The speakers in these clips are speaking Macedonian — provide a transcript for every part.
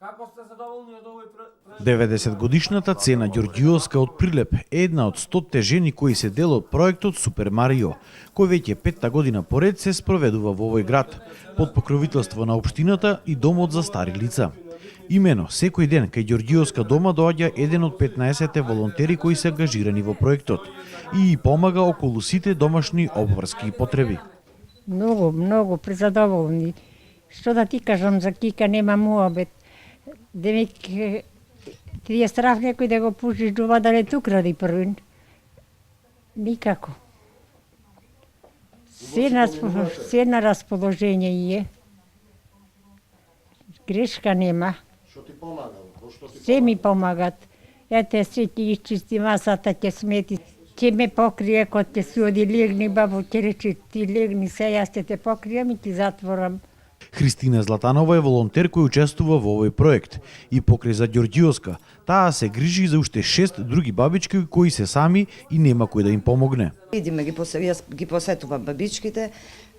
Како сте задоволни од овој 90-годишната Цена Ѓорѓиовска од Прилеп е една од 100-те жени кои се дел од проектот Супер Марио, кој веќе 5-та година поред се спроведува во овој град, под покровителство на општината и домот за стари лица. Имено, секој ден кај Ѓорѓиовска дома доаѓа еден од 15-те волонтери кои се ангажирани во проектот и помага околу сите домашни обврски и потреби. Многу презадоволни. Што да ти кажам за Кика, нема муабет. Демек, ти е страх некој да го пушиш до вода, да тук ради првин. Никако. Се на расположение е. Грешка нема. Што ти помага? Се ми помагат. Ете, се ќе исчисти масата, ќе смети. Ќе ме покрие, кога ќе се оди легни, бабо ќе рече, ти легни, се јас ќе те покријам и ти затворам. Христина Златанова е волонтер кој учествува во овој проект и покрај за Ѓорѓиовска, таа се грижи за уште 6 други бабички кои се сами и нема кој да им помогне. Идиме јас ги посетувам бабичките,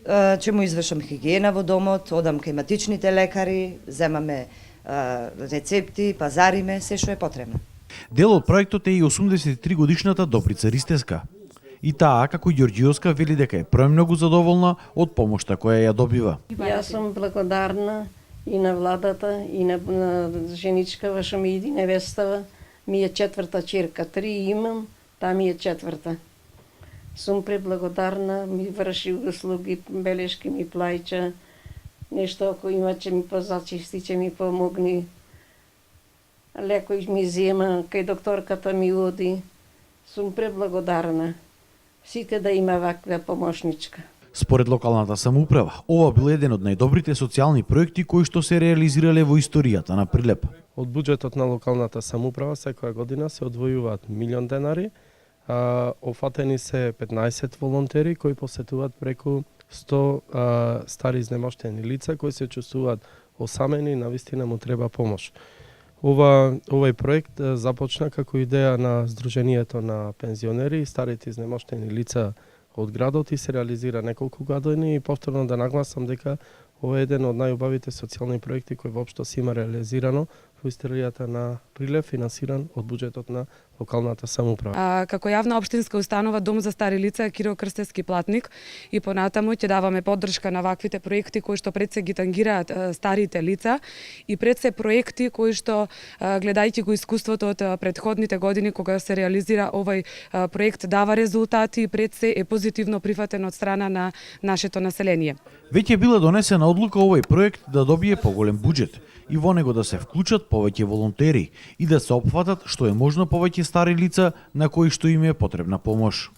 ќе му извршам хигиена во домот, одам кај матичните лекари, земаме рецепти, пазариме, се што е потребно. Дел од проектот е и 83 годишната Добрица Ристеска. И таа, како Ѓорѓиовска, вели дека е премногу задоволна од помошта која ја добива. Јас сум благодарна и на владата, и на женичкава што ми иди невестава. Ми е 4-та черка, 3 имам, таа ми е 4-та. Сум преблагодарна, ми врши услуги, белешки ми плаќа, нешто ако има ќе ми позачисти, ќе ми помогни. Лекој ми зема, кај докторката ми оди. Сум преблагодарна. Сите да има ваква помошничка. Според локалната самоуправа, ова бил еден од најдобрите социјални проекти кои што се реализирале во историјата на Прилеп. Од буџетот на локалната самоуправа секоја година се одвојуваат 1 милион денари, офатени се 15 волонтери кои посетуваат преку 100 стари изнемоштени лица кои се чувствуваат осамени и навистина му треба помош. Овој проект започна како идеја на Сдруженијето на пензионери и старите изнемоштени лица од градот и се реализира неколку години и повторно да нагласам дека ова е еден од најубавите социјални проекти кој воопшто се има реализирано во историјата на Прилеп, финансиран од буџетот на локалната самоуправа. Како јавна општинска установа Дом за стари лица е Кирил Крстевски платник и понатаму ќе даваме поддршка на ваквите проекти кои што пред се ги тангираат старите лица и пред се проекти кои што гледајќи го искуството од претходните години кога се реализира овој проект дава резултати и пред се е позитивно прифатен од страна на нашето население. Веќе била донесена одлука овој проект да добие поголем буџет и во него да се вклучат повеќе волонтери и да се опфатат што е можно повеќе стари лица на кои што им е потребна помош.